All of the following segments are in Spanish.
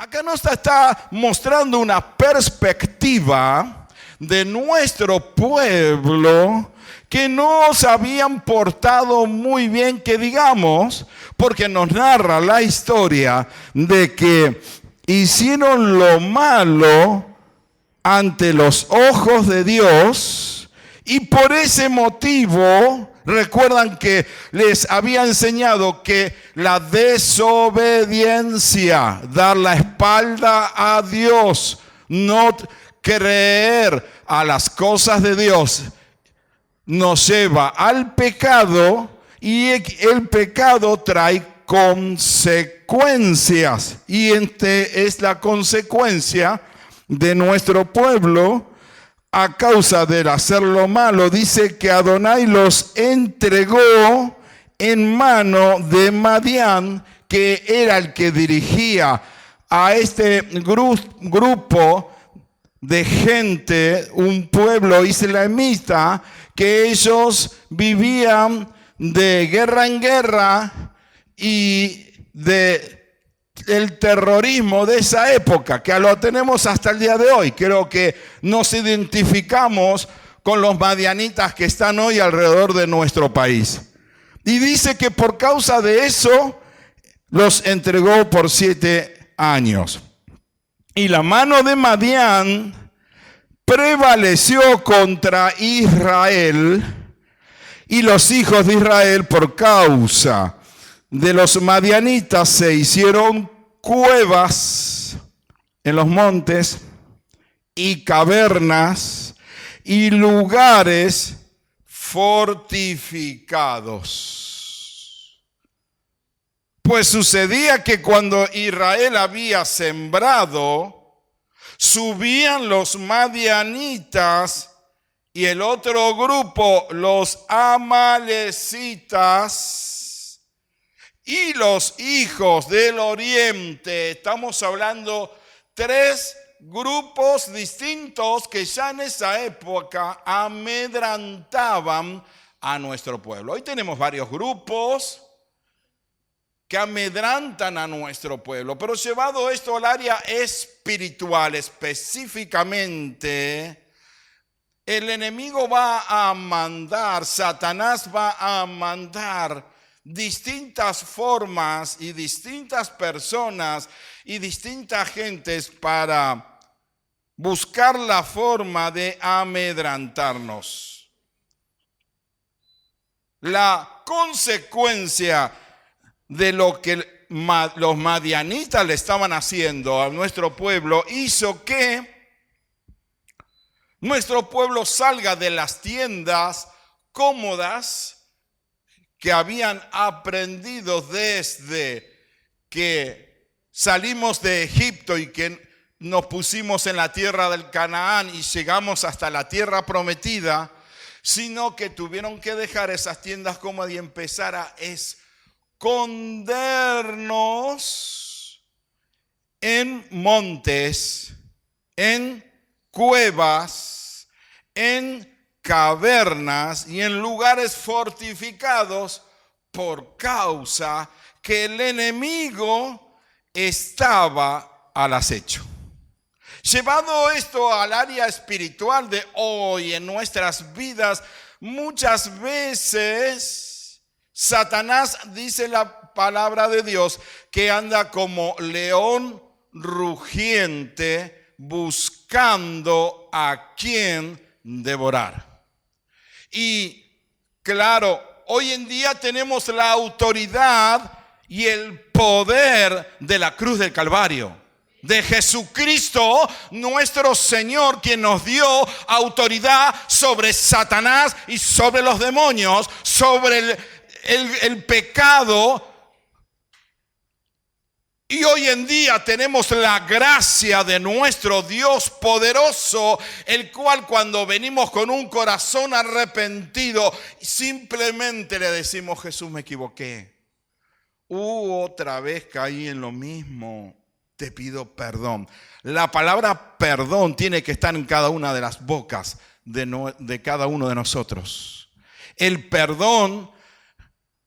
Acá nos está mostrando una perspectiva de nuestro pueblo que no se habían portado muy bien, que digamos, porque nos narra la historia de que hicieron lo malo ante los ojos de Dios y por ese motivo, recuerdan que les había enseñado que la desobediencia, dar la espalda a Dios, no creer a las cosas de Dios, nos lleva al pecado y el pecado trae consecuencias. Y es la consecuencia de nuestro pueblo a causa del hacer lo malo. Dice que Adonai los entregó en mano de Madián, que era el que dirigía a este grupo de gente, un pueblo islamita, que ellos vivían de guerra en guerra y del terrorismo de esa época, que lo tenemos hasta el día de hoy. Creo que nos identificamos con los madianitas que están hoy alrededor de nuestro país. Y dice que por causa de eso los entregó por 7 años. Y la mano de Madián prevaleció contra Israel, y los hijos de Israel, por causa de los madianitas, se hicieron cuevas en los montes y cavernas y lugares fortificados. Pues sucedía que cuando Israel había sembrado, subían los madianitas y el otro grupo, los amalecitas, y los hijos del oriente. Estamos hablando 3 grupos distintos que ya en esa época amedrantaban a nuestro pueblo. Hoy tenemos varios grupos que amedrantan a nuestro pueblo, pero llevado esto al área espiritual específicamente, el enemigo va a mandar, Satanás va a mandar distintas formas y distintas personas y distintas gentes para buscar la forma de amedrantarnos. La consecuencia de lo que los madianitas le estaban haciendo a nuestro pueblo hizo que nuestro pueblo salga de las tiendas cómodas que habían aprendido desde que salimos de Egipto y que nos pusimos en la tierra del Canaán y llegamos hasta la tierra prometida, sino que tuvieron que dejar esas tiendas cómodas y empezar a escondernos en montes, en cuevas, en cavernas y en lugares fortificados, por causa que el enemigo estaba al acecho. Llevado esto al área espiritual de hoy en nuestras vidas, muchas veces Satanás, dice la palabra de Dios, que anda como león rugiente buscando a quien devorar. Y claro, hoy en día tenemos la autoridad y el poder de la cruz del Calvario, de Jesucristo nuestro Señor, quien nos dio autoridad sobre Satanás y sobre los demonios, sobre el pecado. Y hoy en día tenemos la gracia de nuestro Dios poderoso, el cual cuando venimos con un corazón arrepentido, simplemente le decimos: Jesús, me equivoqué. Otra vez caí en lo mismo. Te pido perdón. La palabra perdón tiene que estar en cada una de las bocas de cada uno de nosotros. El perdón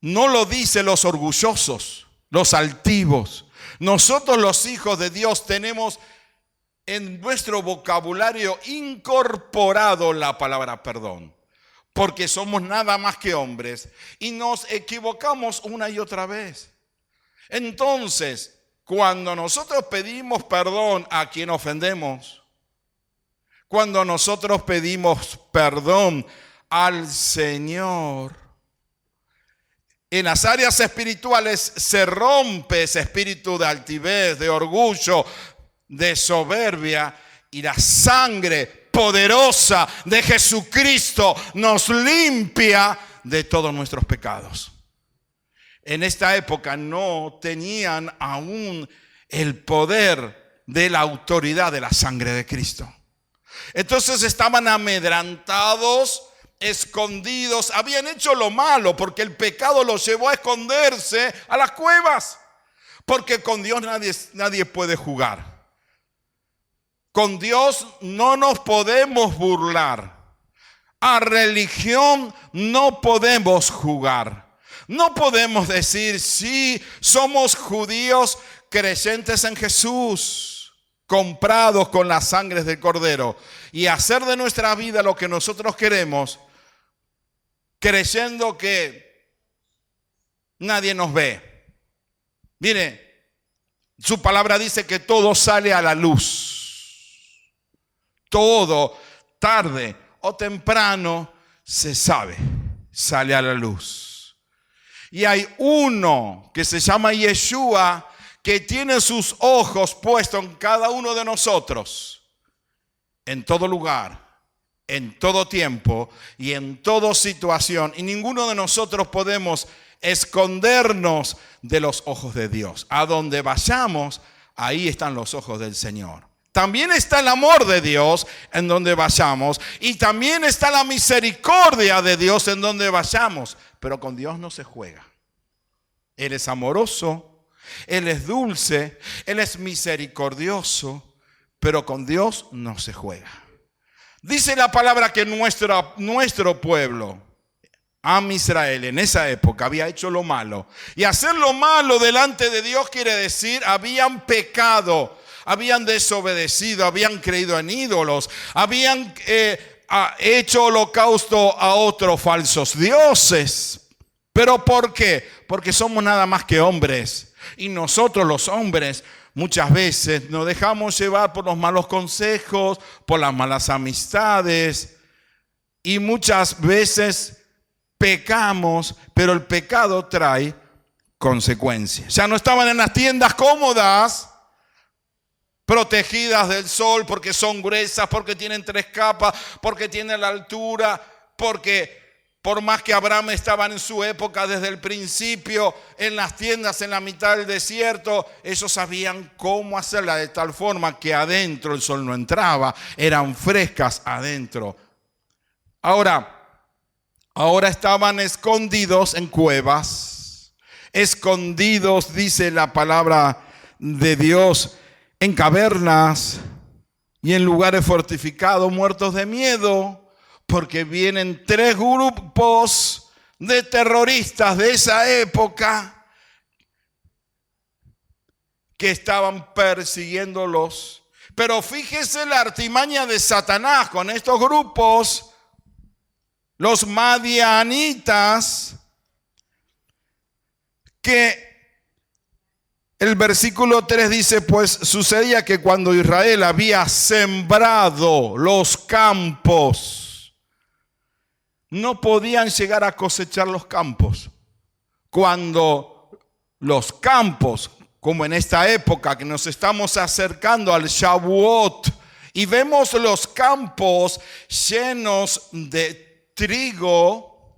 no lo dicen los orgullosos, los altivos. Nosotros los hijos de Dios tenemos en nuestro vocabulario incorporado la palabra perdón, porque somos nada más que hombres y nos equivocamos una y otra vez. Entonces, cuando nosotros pedimos perdón a quien ofendemos, cuando nosotros pedimos perdón al Señor, en las áreas espirituales se rompe ese espíritu de altivez, de orgullo, de soberbia, y la sangre poderosa de Jesucristo nos limpia de todos nuestros pecados. En esta época no tenían aún el poder de la autoridad de la sangre de Cristo. Entonces estaban amedrantados, escondidos, habían hecho lo malo porque el pecado los llevó a esconderse a las cuevas. Porque con Dios nadie puede jugar. Con Dios no nos podemos burlar. A religión no podemos jugar. No podemos decir, sí, somos judíos creyentes en Jesús, comprados con la sangre del Cordero, y hacer de nuestra vida lo que nosotros queremos, creyendo que nadie nos ve. Mire, su palabra dice que todo sale a la luz. Todo, tarde o temprano, se sabe, sale a la luz. Y hay uno que se llama Yeshua, que tiene sus ojos puestos en cada uno de nosotros, en todo lugar, en todo tiempo y en toda situación. Y ninguno de nosotros podemos escondernos de los ojos de Dios. A donde vayamos, ahí están los ojos del Señor. También está el amor de Dios en donde vayamos, y también está la misericordia de Dios en donde vayamos. Pero con Dios no se juega. Él es amoroso, Él es dulce, Él es misericordioso, pero con Dios no se juega. Dice la palabra que nuestro pueblo, Am Israel, en esa época había hecho lo malo. Y hacer lo malo delante de Dios quiere decir, habían pecado, habían desobedecido, habían creído en ídolos, habían hecho holocausto a otros falsos dioses. ¿Pero por qué? Porque somos nada más que hombres. Y nosotros los hombres muchas veces nos dejamos llevar por los malos consejos, por las malas amistades. Y muchas veces pecamos, pero el pecado trae consecuencias. Ya no estaban en las tiendas cómodas, protegidas del sol, porque son gruesas, porque tienen 3 capas, porque tienen la altura, porque por más que Abraham estaba en su época desde el principio en las tiendas en la mitad del desierto, ellos sabían cómo hacerla de tal forma que adentro el sol no entraba, eran frescas adentro. Ahora estaban escondidos en cuevas, escondidos, dice la palabra de Dios, en cavernas y en lugares fortificados, muertos de miedo, porque vienen 3 grupos de terroristas de esa época que estaban persiguiéndolos. Pero fíjese la artimaña de Satanás con estos grupos, los madianitas, que el versículo 3 dice, pues sucedía que cuando Israel había sembrado los campos, no podían llegar a cosechar los campos. Cuando los campos, como en esta época que nos estamos acercando al Shavuot, y vemos los campos llenos de trigo,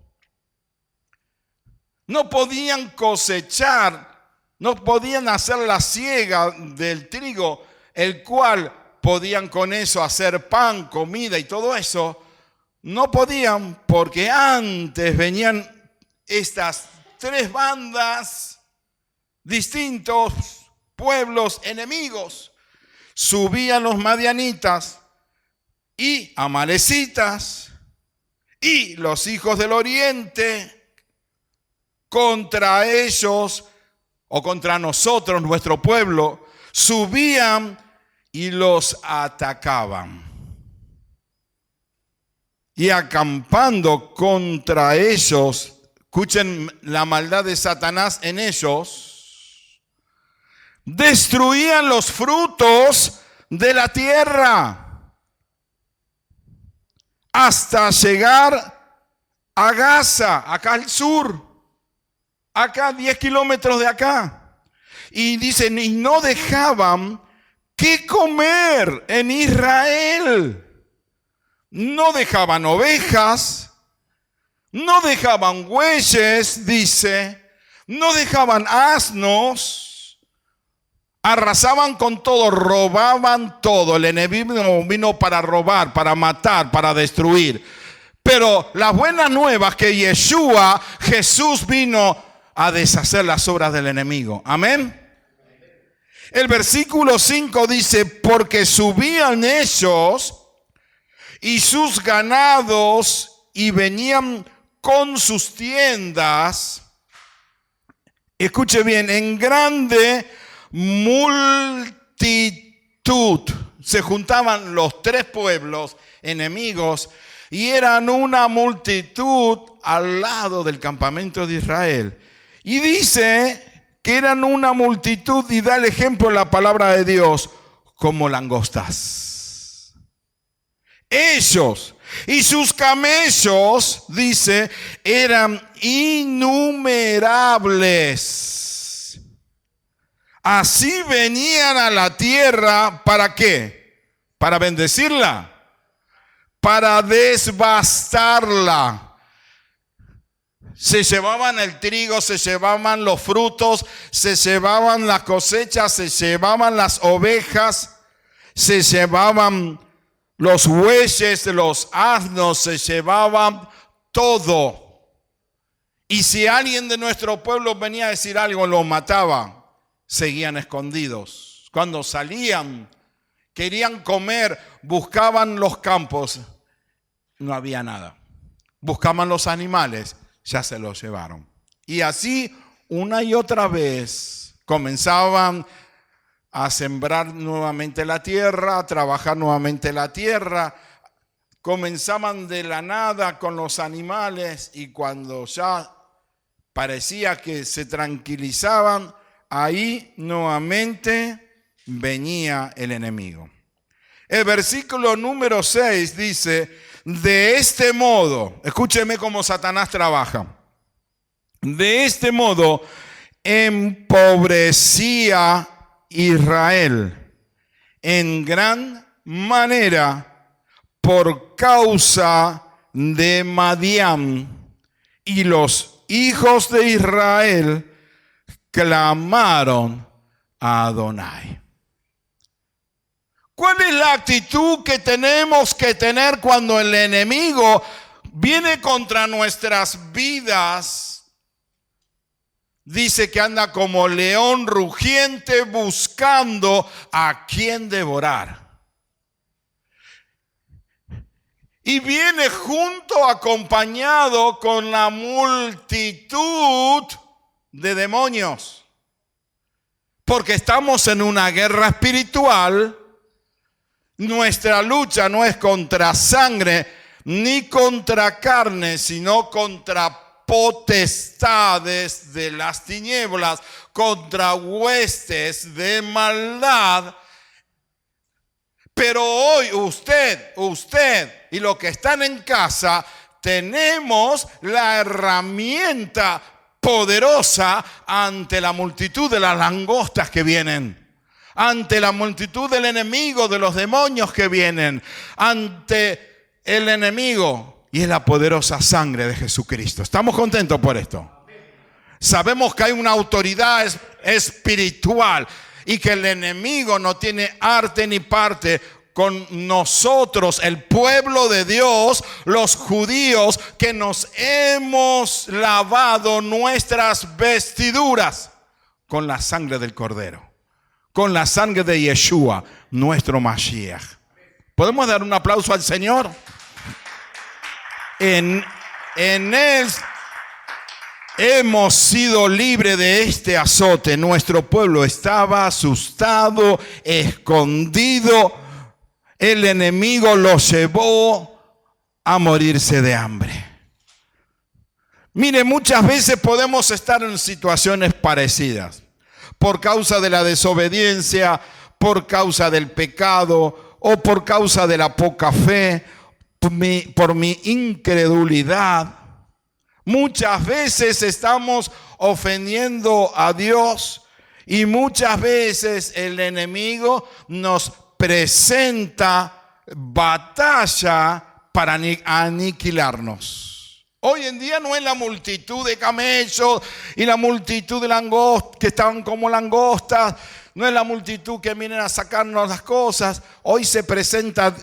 no podían cosechar, no podían hacer la siega del trigo, el cual podían con eso hacer pan, comida y todo eso. No podían, porque antes venían estas 3 bandas, distintos pueblos enemigos. Subían los madianitas y amalecitas y los hijos del oriente contra ellos o contra nosotros, nuestro pueblo, subían y los atacaban. Y acampando contra ellos, escuchen la maldad de Satanás en ellos, destruían los frutos de la tierra hasta llegar a Gaza, acá al sur, acá 10 kilómetros de acá. Y dicen, y no dejaban qué comer en Israel. No dejaban ovejas, no dejaban bueyes, dice, no dejaban asnos, arrasaban con todo, robaban todo. El enemigo vino para robar, para matar, para destruir. Pero las buenas nuevas que Yeshua, Jesús vino a deshacer las obras del enemigo. Amén. El versículo 5 dice, porque subían ellos y sus ganados y venían con sus tiendas, escuche bien, en grande multitud. Se juntaban los tres pueblos enemigos y eran una multitud al lado del campamento de Israel. Y dice que eran una multitud, y da el ejemplo en la palabra de Dios, como langostas. Ellos y sus camellos, dice, eran innumerables. Así venían a la tierra, ¿para qué? Para bendecirla, para devastarla. Se llevaban el trigo, se llevaban los frutos, se llevaban las cosechas, se llevaban las ovejas, se llevaban los bueyes, los asnos, se llevaban todo. Y si alguien de nuestro pueblo venía a decir algo, lo mataba. Seguían escondidos. Cuando salían, querían comer, buscaban los campos. No había nada. Buscaban los animales, ya se los llevaron. Y así, una y otra vez, comenzaban a sembrar nuevamente la tierra, a trabajar nuevamente la tierra. Comenzaban de la nada con los animales y cuando ya parecía que se tranquilizaban, ahí nuevamente venía el enemigo. El versículo número 6 dice, de este modo, escúcheme cómo Satanás trabaja. De este modo empobrecía Israel en gran manera por causa de Madián, y los hijos de Israel clamaron a Adonai. ¿Cuál es la actitud que tenemos que tener cuando el enemigo viene contra nuestras vidas? Dice que anda como león rugiente buscando a quien devorar. Y viene junto, acompañado con la multitud de demonios. Porque estamos en una guerra espiritual. Nuestra lucha no es contra sangre ni contra carne, sino contra potestades de las tinieblas, contra huestes de maldad. Pero hoy usted y los que están en casa tenemos la herramienta poderosa ante la multitud de las langostas que vienen, ante la multitud del enemigo, de los demonios que vienen, ante el enemigo. Y es la poderosa sangre de Jesucristo. ¿Estamos contentos por esto? Sabemos que hay una autoridad espiritual y que el enemigo no tiene arte ni parte con nosotros, el pueblo de Dios, los judíos, que nos hemos lavado nuestras vestiduras con la sangre del Cordero, con la sangre de Yeshua, nuestro Mashiach. ¿Podemos dar un aplauso al Señor? En hemos sido libres de este azote. Nuestro pueblo estaba asustado, escondido. El enemigo lo llevó a morirse de hambre. Mire, muchas veces podemos estar en situaciones parecidas. Por causa de la desobediencia, por causa del pecado o por causa de la poca fe, por mi incredulidad. Muchas veces estamos ofendiendo a Dios y muchas veces el enemigo nos presenta batalla para aniquilarnos. Hoy en día no es la multitud de camellos y la multitud de langostas que estaban como langostas, no es la multitud que vienen a sacarnos las cosas. Hoy se presenta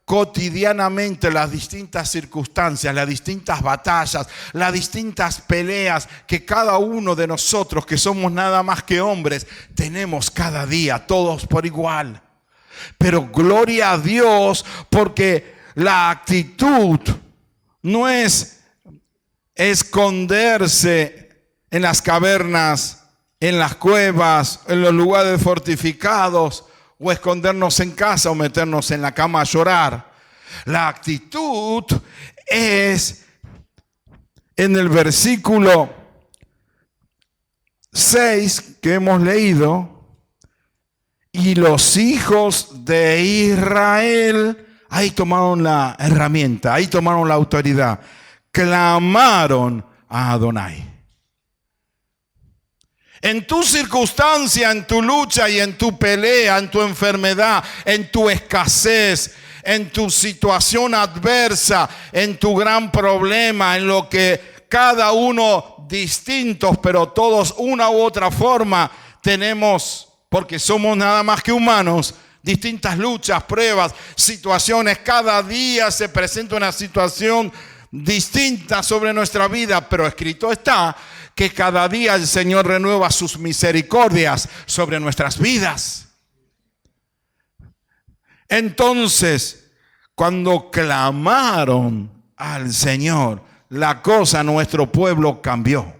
cotidianamente las distintas circunstancias, las distintas batallas, las distintas peleas que cada uno de nosotros, que somos nada más que hombres, tenemos cada día, todos por igual. Pero gloria a Dios, porque la actitud no es esconderse en las cavernas, en las cuevas, en los lugares fortificados, o escondernos en casa o meternos en la cama a llorar. La actitud es, en el versículo 6 que hemos leído, y los hijos de Israel, ahí tomaron la herramienta, ahí tomaron la autoridad, clamaron a Adonai. En tu circunstancia, en tu lucha y en tu pelea, en tu enfermedad, en tu escasez, en tu situación adversa, en tu gran problema, en lo que cada uno distintos, pero todos una u otra forma tenemos, porque somos nada más que humanos, distintas luchas, pruebas, situaciones. Cada día se presenta una situación distinta sobre nuestra vida, pero escrito está que cada día el Señor renueva sus misericordias sobre nuestras vidas. Entonces, cuando clamaron al Señor, la cosa, nuestro pueblo cambió.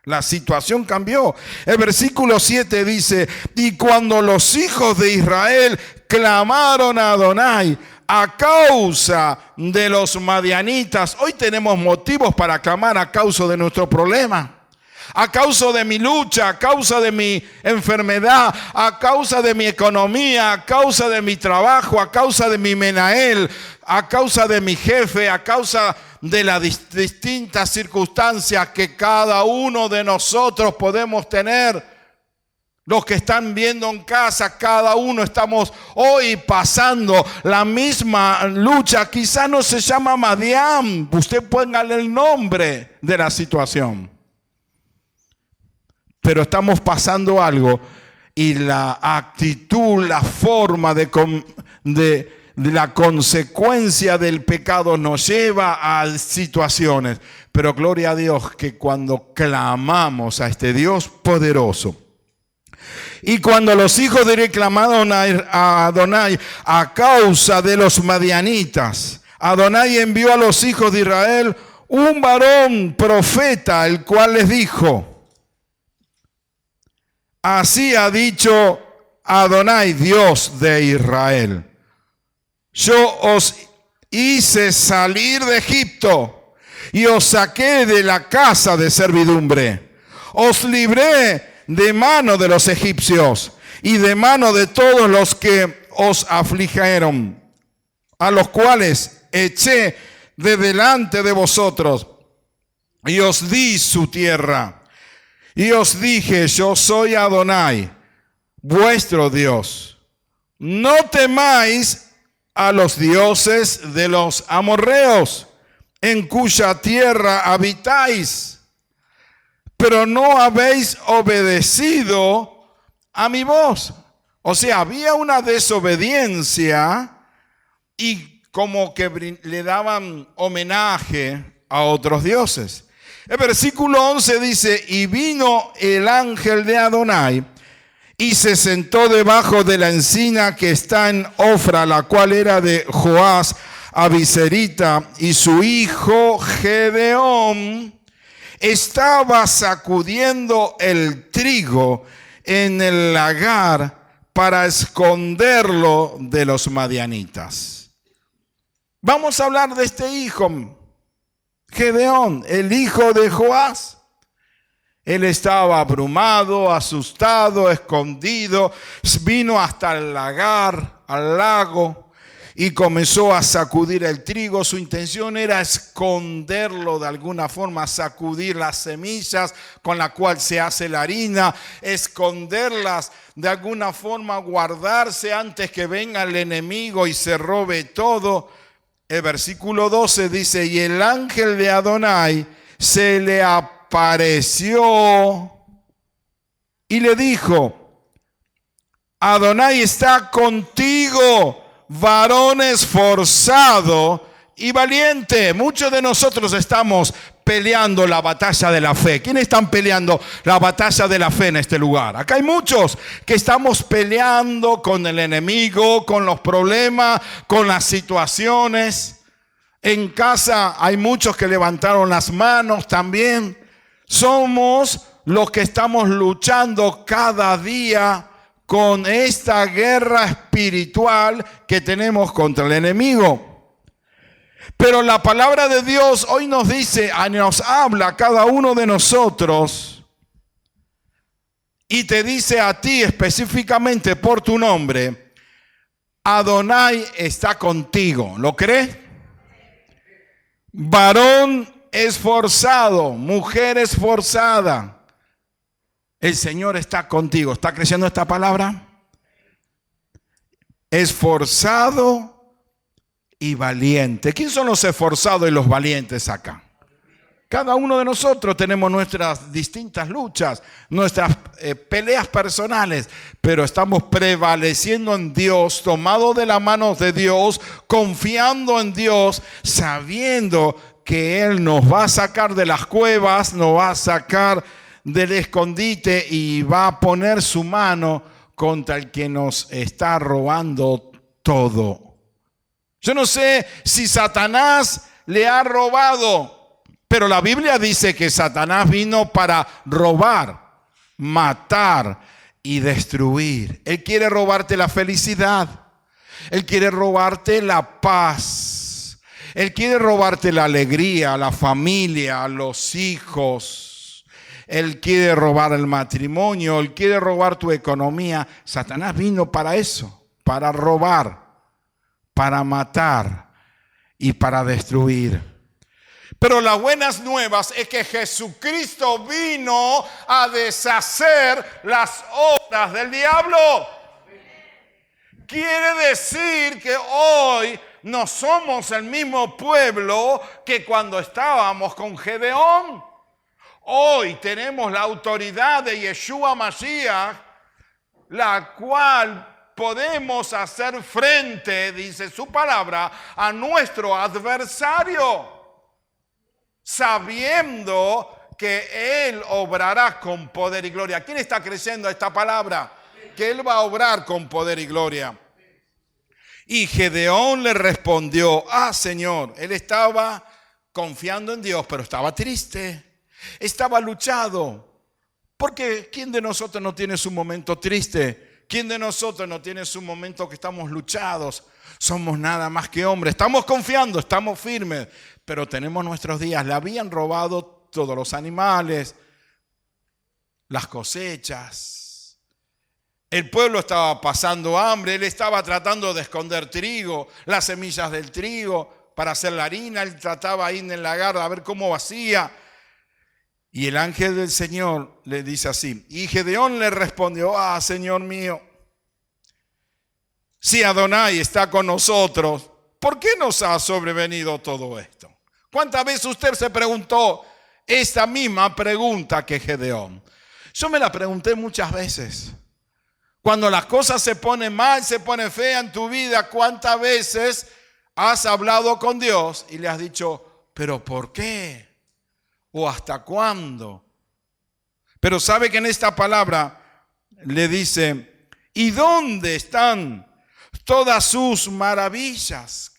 La situación cambió. El versículo 7 dice, y cuando los hijos de Israel clamaron a Adonai a causa de los madianitas. Hoy tenemos motivos para clamar a causa de nuestro problema, a causa de mi lucha, a causa de mi enfermedad, a causa de mi economía, a causa de mi trabajo, a causa de mi menael, a causa de mi jefe, a causa de las distintas circunstancias que cada uno de nosotros podemos tener. Los que están viendo en casa, cada uno estamos hoy pasando la misma lucha. Quizás no se llama Madián, usted póngale el nombre de la situación. Pero estamos pasando algo y la actitud, la forma de la consecuencia del pecado nos lleva a situaciones. Pero gloria a Dios que cuando clamamos a este Dios poderoso, y cuando los hijos de Israel clamaron a Adonai a causa de los madianitas, Adonai envió a los hijos de Israel un varón profeta, el cual les dijo: así ha dicho Adonai, Dios de Israel: yo os hice salir de Egipto y os saqué de la casa de servidumbre. Os libré de mano de los egipcios y de mano de todos los que os afligieron, a los cuales eché de delante de vosotros y os di su tierra. Y os dije: yo soy Adonai, vuestro Dios. No temáis a los dioses de los amorreos, en cuya tierra habitáis, pero no habéis obedecido a mi voz. O sea, había una desobediencia y como que le daban homenaje a otros dioses. El versículo 11 dice: y vino el ángel de Adonai y se sentó debajo de la encina que está en Ofra, la cual era de Joás Abiserita, y su hijo Gedeón estaba sacudiendo el trigo en el lagar para esconderlo de los madianitas. Vamos a hablar de este hijo, Gedeón, el hijo de Joás. Él estaba abrumado, asustado, escondido, vino hasta el lagar, al lago, y comenzó a sacudir el trigo. Su intención era esconderlo de alguna forma, sacudir las semillas con la cual se hace la harina, esconderlas de alguna forma, guardarse antes que venga el enemigo y se robe todo. El versículo 12 dice, y el ángel de Adonai se le apareció y le dijo, Adonai está contigo, varón esforzado y valiente. Muchos de nosotros estamos peleando la batalla de la fe. ¿Quiénes están peleando la batalla de la fe en este lugar? Acá hay muchos que estamos peleando con el enemigo, con los problemas, con las situaciones. En casa hay muchos que levantaron las manos también. Somos los que estamos luchando cada día con esta guerra espiritual que tenemos contra el enemigo. Pero la palabra de Dios hoy nos dice, nos habla a cada uno de nosotros y te dice a ti específicamente por tu nombre, Adonai está contigo. ¿Lo crees? Varón esforzado, mujer esforzada, el Señor está contigo. ¿Está creyendo esta palabra? Esforzado y valiente. ¿Quién son los esforzados y los valientes acá? Cada uno de nosotros tenemos nuestras distintas luchas, nuestras peleas personales, pero estamos prevaleciendo en Dios, tomados de la mano de Dios, confiando en Dios, sabiendo que Él nos va a sacar de las cuevas, nos va a sacar del escondite y va a poner su mano contra el que nos está robando todo. Yo no sé si Satanás le ha robado, pero la Biblia dice que Satanás vino para robar, matar y destruir. Él quiere robarte la felicidad. Él quiere robarte la paz. Él quiere robarte la alegría, la familia, los hijos. Él quiere robar el matrimonio. Él quiere robar tu economía. Satanás vino para eso, para robar, para matar y para destruir. Pero las buenas nuevas es que Jesucristo vino a deshacer las obras del diablo. Quiere decir que hoy no somos el mismo pueblo que cuando estábamos con Gedeón. Hoy tenemos la autoridad de Yeshua Mashiach, la cual podemos hacer frente, dice su palabra, a nuestro adversario, sabiendo que Él obrará con poder y gloria. ¿Quién está creyendo esta palabra? Que Él va a obrar con poder y gloria. Y Gedeón le respondió, Señor, él estaba confiando en Dios, pero estaba triste, estaba luchado. Porque ¿quién de nosotros no tiene su momento triste? ¿Quién de nosotros no tiene su momento que estamos luchados? Somos nada más que hombres. Estamos confiando, estamos firmes, pero tenemos nuestros días. Le habían robado todos los animales, las cosechas. El pueblo estaba pasando hambre. Él estaba tratando de esconder trigo, las semillas del trigo para hacer la harina. Él trataba ahí en el lagar a ver cómo hacía. Y el ángel del Señor le dice así. Y Gedeón le respondió, Señor mío, si Adonai está con nosotros, ¿por qué nos ha sobrevenido todo esto? ¿Cuántas veces usted se preguntó esta misma pregunta que Gedeón? Yo me la pregunté muchas veces. Cuando las cosas se ponen mal, se ponen feas en tu vida, ¿cuántas veces has hablado con Dios y le has dicho, pero ¿por qué? ¿O hasta cuándo? Pero sabe que en esta palabra le dice, ¿y dónde están todas sus maravillas?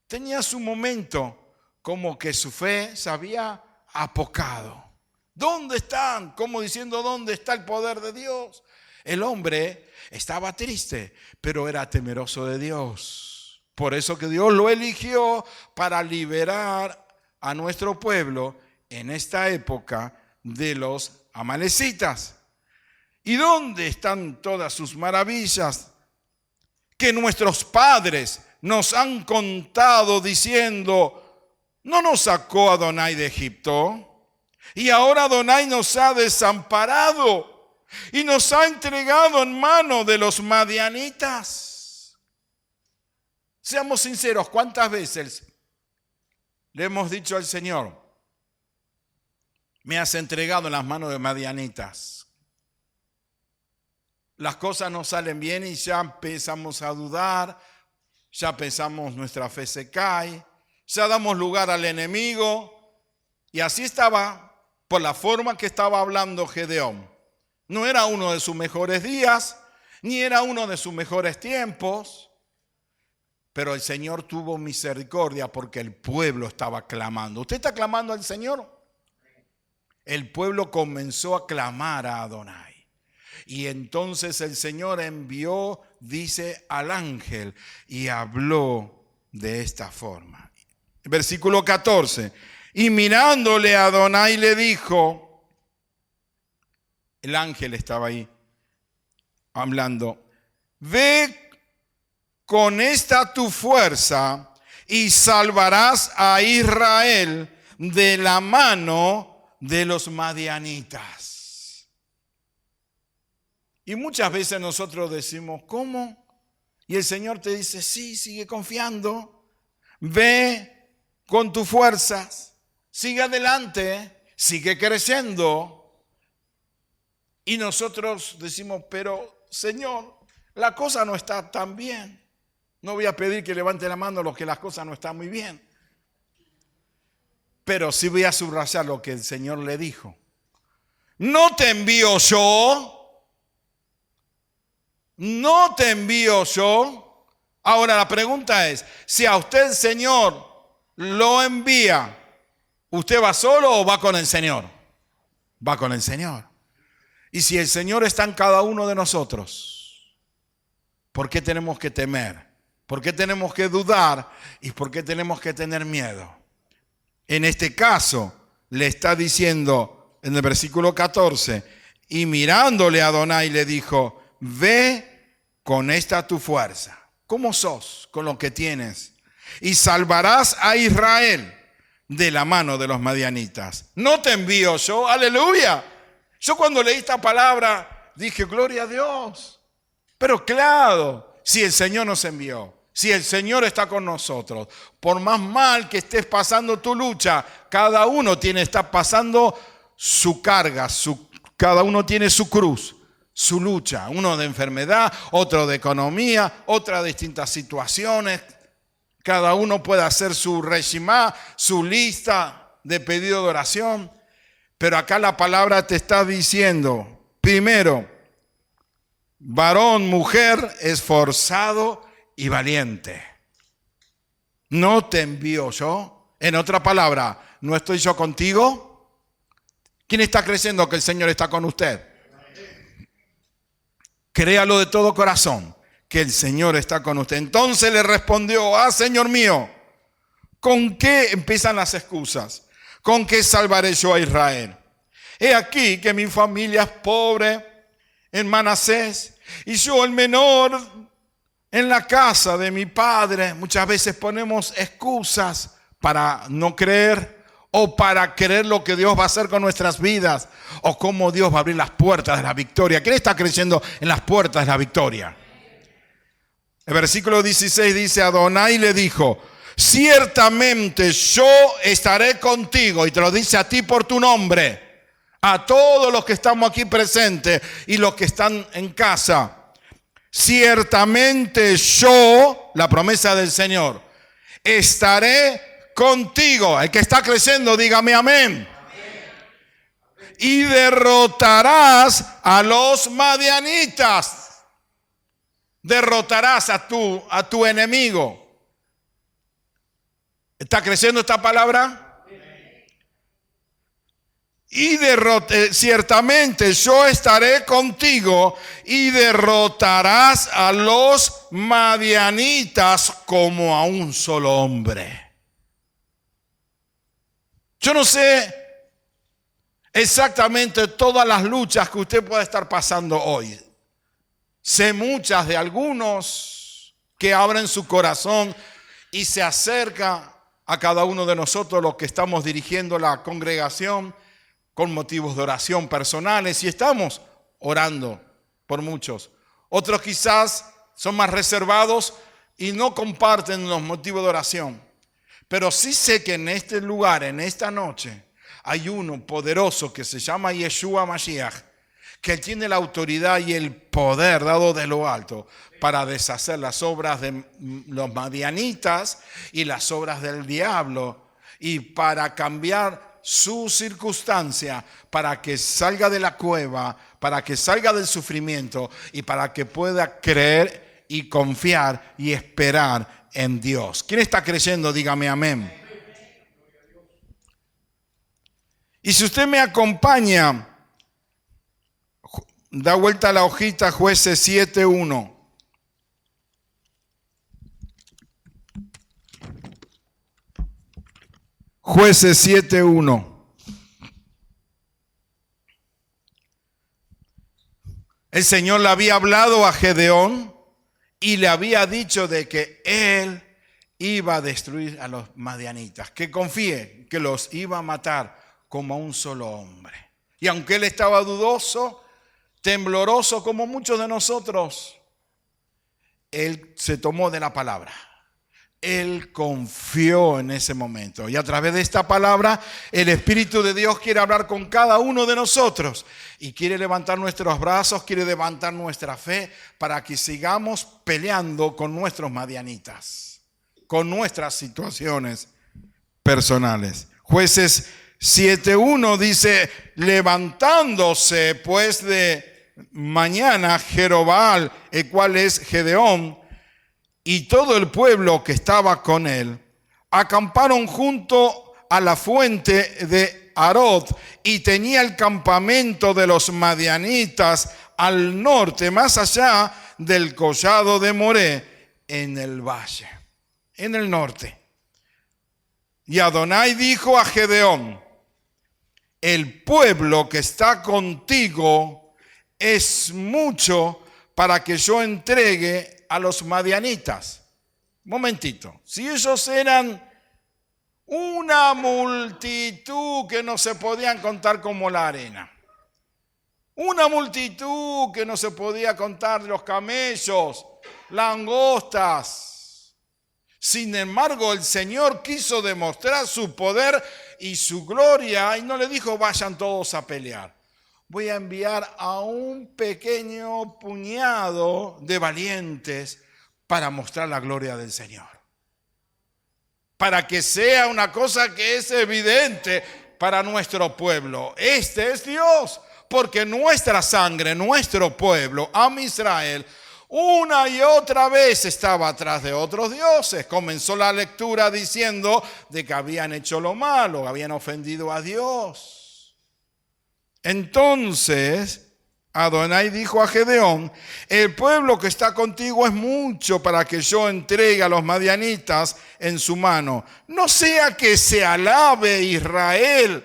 Tenía su momento como que su fe se había apocado. ¿Dónde están? Como diciendo, ¿dónde está el poder de Dios? El hombre estaba triste, pero era temeroso de Dios. Por eso que Dios lo eligió para liberar a nuestro pueblo en esta época de los amalecitas. ¿Y dónde están todas sus maravillas que nuestros padres nos han contado diciendo, ¿no nos sacó Adonai de Egipto? Y ahora Adonai nos ha desamparado y nos ha entregado en mano de los madianitas. Seamos sinceros, ¿cuántas veces le hemos dicho al Señor, me has entregado en las manos de madianitas? Las cosas no salen bien y ya empezamos a dudar, ya pensamos nuestra fe se cae, ya damos lugar al enemigo. Y así estaba por la forma que estaba hablando Gedeón. No era uno de sus mejores días, ni era uno de sus mejores tiempos, pero el Señor tuvo misericordia porque el pueblo estaba clamando. ¿Usted está clamando al Señor? El pueblo comenzó a clamar a Adonai. Y entonces el Señor envió, dice, al ángel y habló de esta forma. Versículo 14. Y mirándole a Adonai le dijo, el ángel estaba ahí hablando, ve con esta tu fuerza y salvarás a Israel de la mano de los madianitas. Y muchas veces nosotros decimos, ¿cómo? Y el Señor te dice, sí, sigue confiando, ve con tus fuerzas, sigue adelante, sigue creciendo. Y nosotros decimos, pero Señor, la cosa no está tan bien. No voy a pedir que levante la mano a los que las cosas no están muy bien. Pero sí voy a subrayar lo que el Señor le dijo. ¿No te envío yo? ¿No te envío yo? Ahora la pregunta es, si a usted el Señor lo envía, ¿usted va solo o va con el Señor? Va con el Señor. Y si el Señor está en cada uno de nosotros, ¿por qué tenemos que temer? ¿Por qué tenemos que dudar? ¿Y por qué tenemos que tener miedo? En este caso, le está diciendo en el versículo 14, y mirándole a Adonai le dijo, ve con esta tu fuerza. ¿Cómo sos con lo que tienes? Y salvarás a Israel de la mano de los madianitas. ¿No te envío yo? ¡Aleluya! Yo cuando leí esta palabra dije, gloria a Dios. Pero claro, si el Señor nos envió, si el Señor está con nosotros, por más mal que estés pasando tu lucha, cada uno está pasando su carga, cada uno tiene su cruz, su lucha. Uno de enfermedad, otro de economía, otra de distintas situaciones. Cada uno puede hacer su reshimá, su lista de pedido de oración. Pero acá la palabra te está diciendo, primero, varón, mujer, esforzado y valiente. ¿No te envío yo? En otra palabra, ¿no estoy yo contigo? ¿Quién está creyendo que el Señor está con usted? Créalo de todo corazón, que el Señor está con usted. Entonces le respondió, Señor mío, ¿con qué empiezan las excusas? ¿Con qué salvaré yo a Israel? He aquí que mi familia es pobre en Manasés y yo el menor en la casa de mi padre. Muchas veces ponemos excusas para no creer o para creer lo que Dios va a hacer con nuestras vidas o cómo Dios va a abrir las puertas de la victoria. ¿Quién está creyendo en las puertas de la victoria? El versículo 16 dice, Adonai le dijo, ciertamente yo estaré contigo, y te lo dice a ti por tu nombre, a todos los que estamos aquí presentes y los que están en casa. Ciertamente yo, la promesa del Señor, estaré contigo. El que está creciendo, dígame amén. Y derrotarás a los madianitas. Derrotarás a tu enemigo. ¿Está creciendo esta palabra? y ciertamente yo estaré contigo y derrotarás a los madianitas como a un solo hombre. Yo no sé exactamente todas las luchas que usted pueda estar pasando hoy. Sé muchas de algunos que abren su corazón y se acerca a cada uno de nosotros los que estamos dirigiendo la congregación con motivos de oración personales y estamos orando por muchos. Otros quizás son más reservados y no comparten los motivos de oración. Pero sí sé que en este lugar, en esta noche, hay uno poderoso que se llama Yeshua Mashiach, que tiene la autoridad y el poder dado de lo alto para deshacer las obras de los madianitas y las obras del diablo y para cambiar su circunstancia, para que salga de la cueva, para que salga del sufrimiento y para que pueda creer y confiar y esperar en Dios. ¿Quién está creyendo? Dígame amén. Y si usted me acompaña, da vuelta a la hojita, Jueces 7:1. Jueces 7:1. El Señor le había hablado a Gedeón y le había dicho de que él iba a destruir a los madianitas, que confíe, que los iba a matar como a un solo hombre. Y aunque él estaba dudoso, tembloroso como muchos de nosotros, él se tomó de la palabra. Él confió en ese momento. Y a través de esta palabra, el Espíritu de Dios quiere hablar con cada uno de nosotros. Y quiere levantar nuestros brazos, quiere levantar nuestra fe para que sigamos peleando con nuestros madianitas, con nuestras situaciones personales. Jueces 7:1 dice, levantándose pues de mañana Jerobbaal, el cual es Gedeón, y todo el pueblo que estaba con él, acamparon junto a la fuente de Arod, y tenía el campamento de los madianitas al norte, más allá del collado de Moré, en el valle, en el norte. Y Adonai dijo a Gedeón, el pueblo que está contigo es mucho para que yo entregue a los madianitas. Momentito, si ellos eran una multitud que no se podían contar como la arena, una multitud que no se podía contar, los camellos, langostas. Sin embargo, el Señor quiso demostrar su poder y su gloria y no le dijo vayan todos a pelear. Voy a enviar a un pequeño puñado de valientes para mostrar la gloria del Señor. Para que sea una cosa que es evidente para nuestro pueblo. Este es Dios, porque nuestra sangre, nuestro pueblo, Am Israel, una y otra vez estaba atrás de otros dioses. Comenzó la lectura diciendo de que habían hecho lo malo, habían ofendido a Dios. Entonces Adonai dijo a Gedeón, el pueblo que está contigo es mucho para que yo entregue a los madianitas en su mano. No sea que se alabe Israel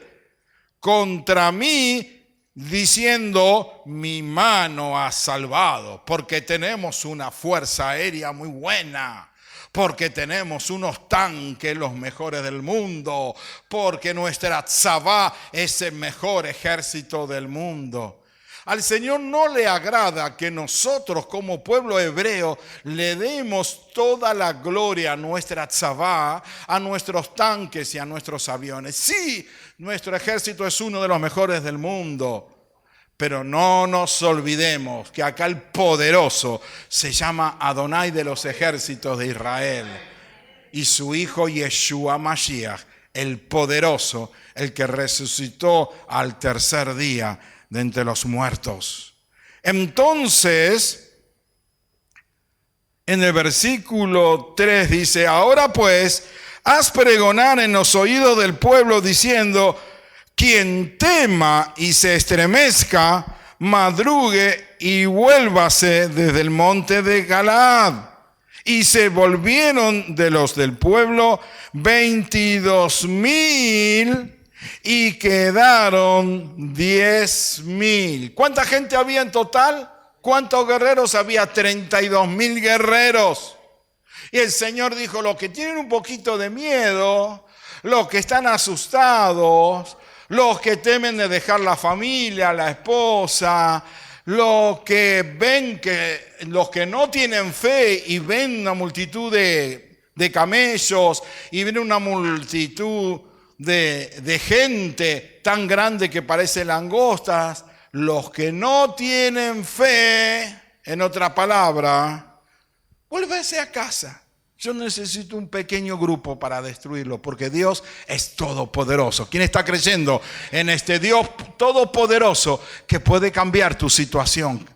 contra mí diciendo, mi mano ha salvado, porque tenemos una fuerza aérea muy buena, porque tenemos unos tanques los mejores del mundo, porque nuestra tzavá es el mejor ejército del mundo. Al Señor no le agrada que nosotros como pueblo hebreo le demos toda la gloria a nuestra tzavá, a nuestros tanques y a nuestros aviones. Sí, nuestro ejército es uno de los mejores del mundo. Pero no nos olvidemos que acá el poderoso se llama Adonai de los ejércitos de Israel. Y su hijo Yeshua Mashiach, el poderoso, el que resucitó al tercer día de entre los muertos. Entonces, en el versículo 3 dice, ahora pues, haz pregonar en los oídos del pueblo diciendo, Quien tema y se estremezca, madrugue y vuélvase desde el monte de Galaad. Y se volvieron de los del pueblo 22,000 y quedaron 10,000. ¿Cuánta gente había en total? ¿Cuántos guerreros había? 32,000 guerreros. Y el Señor dijo, los que tienen un poquito de miedo, los que están asustados, los que temen de dejar la familia, la esposa, los que ven los que no tienen fe y ven una multitud de camellos y ven una multitud de gente tan grande que parece langostas, los que no tienen fe, en otra palabra, vuélvese a casa. Yo necesito un pequeño grupo para destruirlo, porque Dios es todopoderoso. ¿Quién está creyendo en este Dios todopoderoso que puede cambiar tu situación,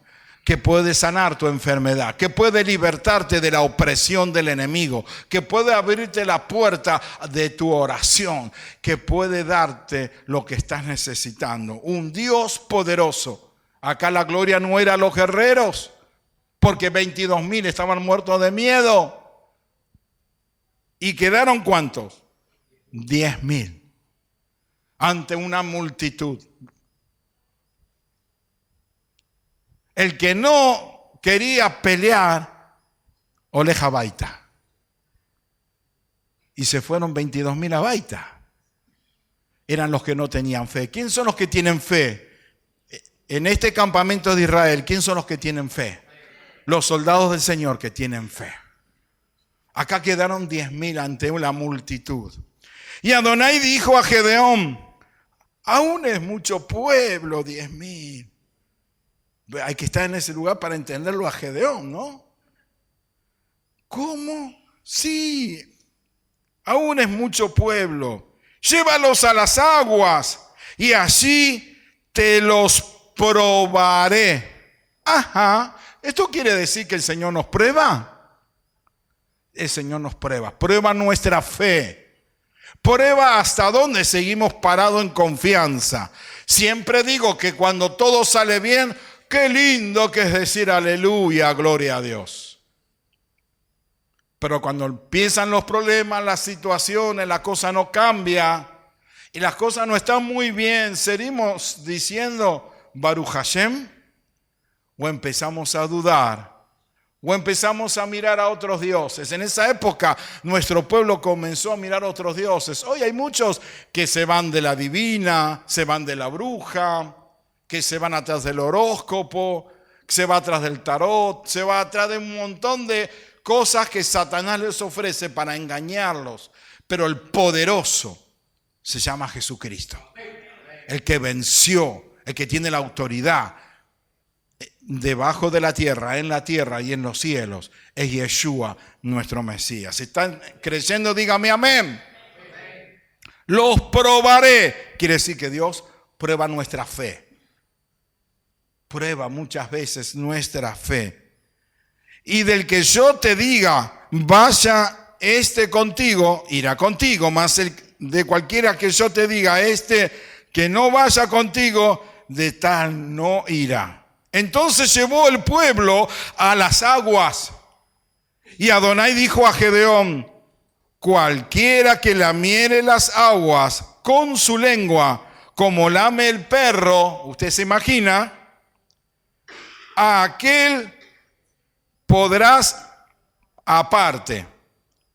que puede sanar tu enfermedad, que puede libertarte de la opresión del enemigo, que puede abrirte la puerta de tu oración, que puede darte lo que estás necesitando? Un Dios poderoso. Acá la gloria no era a los guerreros, porque 22,000 estaban muertos de miedo. ¿Y quedaron cuántos? 10,000. Ante una multitud. El que no quería pelear, oleja baita. Y se fueron 22,000 a baita. Eran los que no tenían fe. ¿Quién son los que tienen fe? En este campamento de Israel, ¿quién son los que tienen fe? Los soldados del Señor que tienen fe. Acá quedaron 10,000 ante la multitud. Y Adonai dijo a Gedeón, aún es mucho pueblo, 10,000. Hay que estar en ese lugar para entenderlo a Gedeón, ¿no? ¿Cómo? Sí, aún es mucho pueblo. Llévalos a las aguas y allí te los probaré. Ajá, ¿esto quiere decir que el Señor nos prueba? El Señor nos prueba nuestra fe, prueba hasta dónde seguimos parados en confianza. Siempre digo que cuando todo sale bien, qué lindo que es decir aleluya, gloria a Dios. Pero cuando empiezan los problemas, las situaciones, la cosa no cambia y las cosas no están muy bien, ¿seguimos diciendo Baruch Hashem? ¿O empezamos a dudar? ¿O empezamos a mirar a otros dioses? En esa época nuestro pueblo comenzó a mirar a otros dioses. Hoy hay muchos que se van de la divina, se van de la bruja, que se van atrás del horóscopo, que se va atrás del tarot, se va atrás de un montón de cosas que Satanás les ofrece para engañarlos. Pero el poderoso se llama Jesucristo. El que venció, el que tiene la autoridad debajo de la tierra, en la tierra y en los cielos, es Yeshua, nuestro Mesías. Si están creyendo, dígame amén. Los probaré. Quiere decir que Dios prueba nuestra fe. Prueba muchas veces nuestra fe. Y del que yo te diga, vaya contigo, irá contigo. Mas el de cualquiera que yo te diga, que no vaya contigo, de tal no irá. Entonces llevó el pueblo a las aguas. Y Adonai dijo a Gedeón, cualquiera que lamiere las aguas con su lengua, como lame el perro, usted se imagina, a aquel podrás aparte.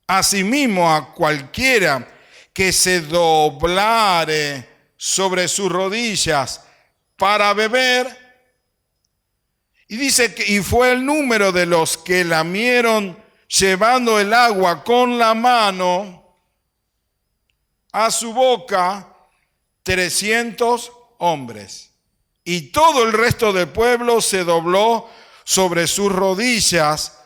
Asimismo a cualquiera que se doblare sobre sus rodillas para beber. Y dice que y fue el número de los que lamieron llevando el agua con la mano a su boca 300 hombres. Y todo el resto del pueblo se dobló sobre sus rodillas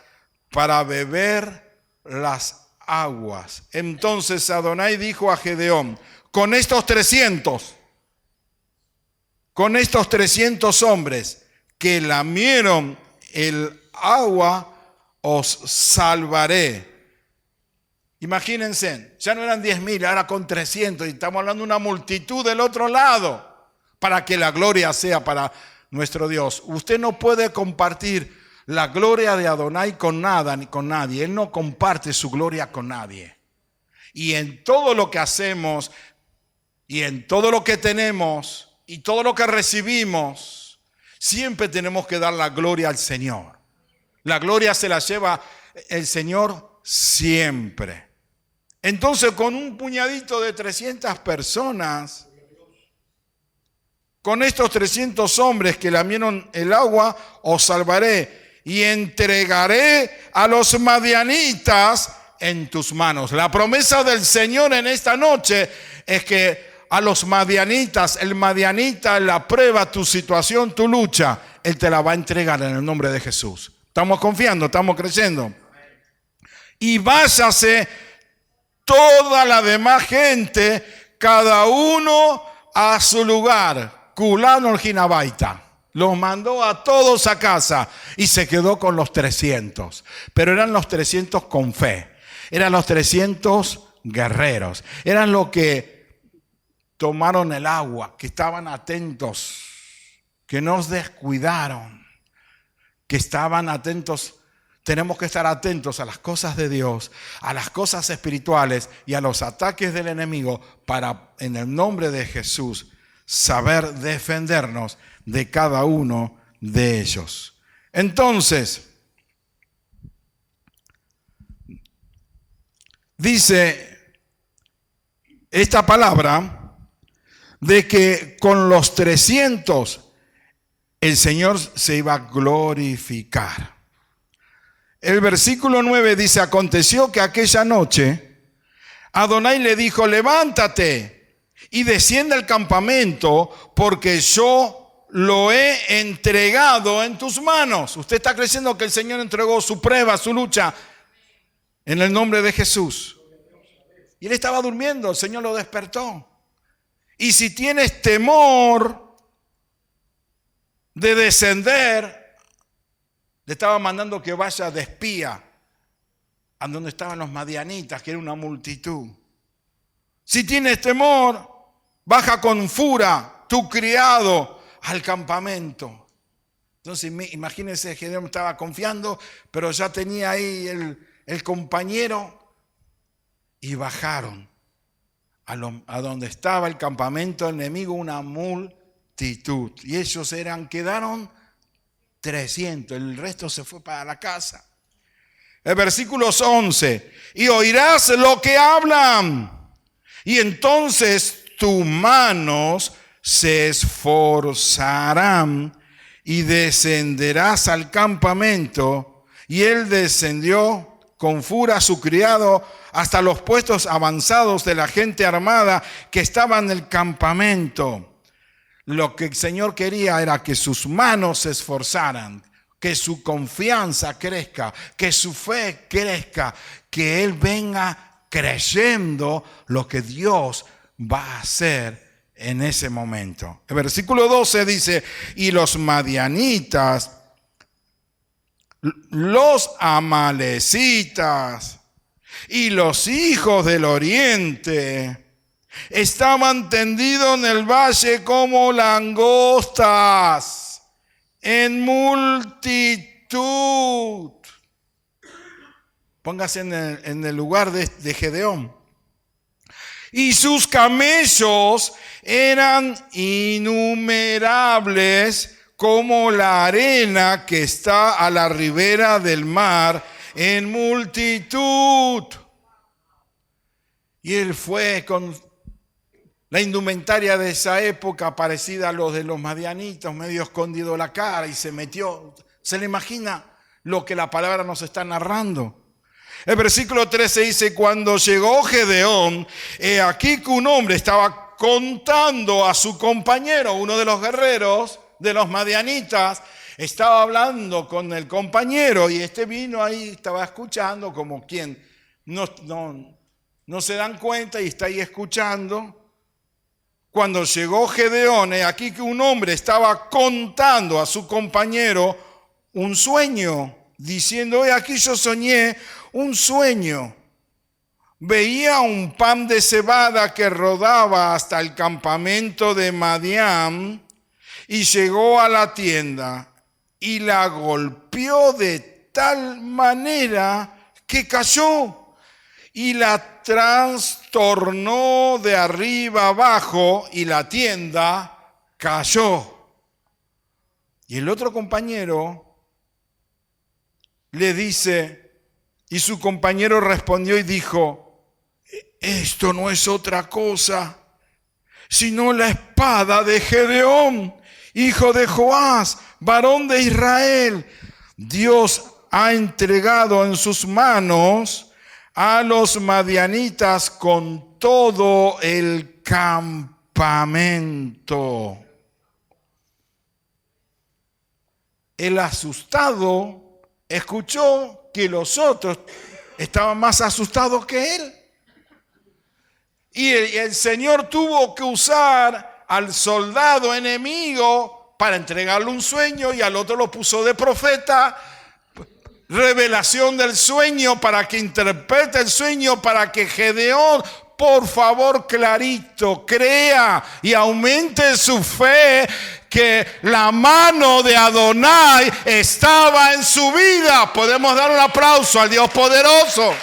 para beber las aguas. Entonces Adonai dijo a Gedeón, con estos 300 hombres que lamieron el agua, os salvaré. Imagínense, ya no eran 10.000, ahora con 300 y estamos hablando de una multitud del otro lado para que la gloria sea para nuestro Dios. Usted no puede compartir la gloria de Adonai con nada ni con nadie. Él no comparte su gloria con nadie. Y en todo lo que hacemos y en todo lo que tenemos y todo lo que recibimos, siempre tenemos que dar la gloria al Señor. La gloria se la lleva el Señor siempre. Entonces, con un puñadito de 300 personas, con estos 300 hombres que lamieron el agua, os salvaré y entregaré a los madianitas en tus manos. La promesa del Señor en esta noche es que a los madianitas, el madianita, la prueba, tu situación, tu lucha, Él te la va a entregar en el nombre de Jesús. Estamos confiando, estamos creyendo. Y váyase toda la demás gente, cada uno a su lugar. Culano el Ginabaita. Los mandó a todos a casa y se quedó con los 300. Pero eran los 300 con fe. Eran los 300 guerreros. Eran los que tomaron el agua, que estaban atentos, que no se descuidaron, que estaban atentos. Tenemos que estar atentos a las cosas de Dios, a las cosas espirituales y a los ataques del enemigo para, en el nombre de Jesús, saber defendernos de cada uno de ellos. Entonces, dice esta palabra de que con los 300 el Señor se iba a glorificar. El versículo 9 dice, aconteció que aquella noche Adonai le dijo, levántate y desciende al campamento porque yo lo he entregado en tus manos. Usted está creyendo que el Señor entregó su prueba, su lucha en el nombre de Jesús. Y él estaba durmiendo, el Señor lo despertó. Y si tienes temor de descender, le estaba mandando que vaya de espía a donde estaban los madianitas, que era una multitud. Si tienes temor, baja con Fura, tu criado, al campamento. Entonces imagínense, Gedeón estaba confiando, pero ya tenía ahí el compañero y bajaron a donde estaba el campamento enemigo, una multitud. Y ellos quedaron 300, el resto se fue para la casa. El versículo 11, y oirás lo que hablan, y entonces tus manos se esforzarán y descenderás al campamento. Y él descendió con Fura su criado hasta los puestos avanzados de la gente armada que estaba en el campamento. Lo que el Señor quería era que sus manos se esforzaran, que su confianza crezca, que su fe crezca, que Él venga creyendo lo que Dios va a hacer en ese momento. El versículo 12 dice, y los madianitas, los amalecitas y los hijos del oriente estaban tendidos en el valle como langostas, en multitud. Póngase en el lugar de Gedeón. Y sus camellos eran innumerables como la arena que está a la ribera del mar, en multitud. Y él fue con la indumentaria de esa época, parecida a los de los madianitas, medio escondido la cara, y se metió. ¿Se le imagina lo que la palabra nos está narrando? El versículo 13 dice, cuando llegó Gedeón, he aquí que un hombre estaba contando a su compañero, uno de los guerreros de los madianitas, estaba hablando con el compañero, y este vino ahí, estaba escuchando como quien no se dan cuenta y está ahí escuchando. Cuando llegó Gedeón, aquí que un hombre estaba contando a su compañero un sueño, diciendo, aquí yo soñé un sueño. veía un pan de cebada que rodaba hasta el campamento de Madián y llegó a la tienda y la golpeó de tal manera que cayó y la trastornó de arriba abajo y la tienda cayó. Y el otro compañero le dice, y su compañero respondió y dijo, esto no es otra cosa, sino la espada de Gedeón, hijo de Joás, varón de Israel. Dios ha entregado en sus manos a los madianitas con todo el campamento. El asustado escuchó que los otros estaban más asustados que él. Y el Señor tuvo que usar al soldado enemigo para entregarle un sueño y al otro lo puso de profeta. Revelación del sueño para que interprete el sueño, para que Gedeón, por favor, clarito, crea y aumente su fe que la mano de Adonai estaba en su vida. Podemos dar un aplauso al Dios poderoso.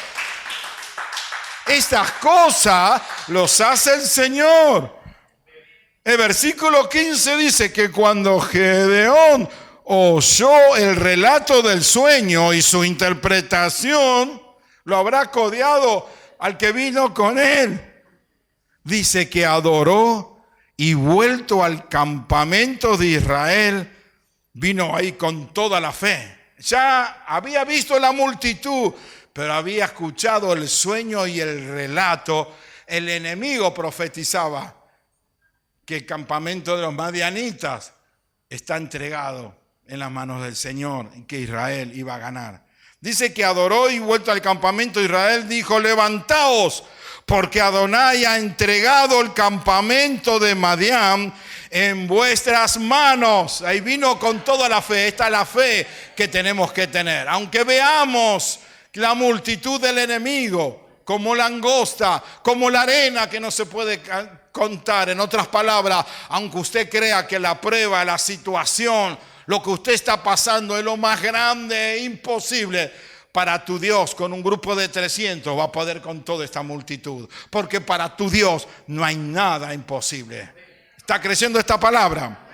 Estas cosas los hace el Señor. El versículo 15 dice que cuando Gedeón oyó el relato del sueño y su interpretación, lo habrá codeado al que vino con él. Dice que adoró y vuelto al campamento de Israel, vino ahí con toda la fe. Ya había visto la multitud, pero había escuchado el sueño y el relato. El enemigo profetizaba que el campamento de los madianitas está entregado en las manos del Señor y que Israel iba a ganar. Dice que adoró y vuelto al campamento de Israel dijo, levantaos, porque Adonai ha entregado el campamento de Madián en vuestras manos. Ahí vino con toda la fe. Esta es la fe que tenemos que tener. Aunque veamos la multitud del enemigo, como langosta, como la arena que no se puede contar. En otras palabras, aunque usted crea que la prueba, la situación, lo que usted está pasando es lo más grande e imposible, para tu Dios con un grupo de 300 va a poder con toda esta multitud. Porque para tu Dios no hay nada imposible. ¿Está creciendo esta palabra?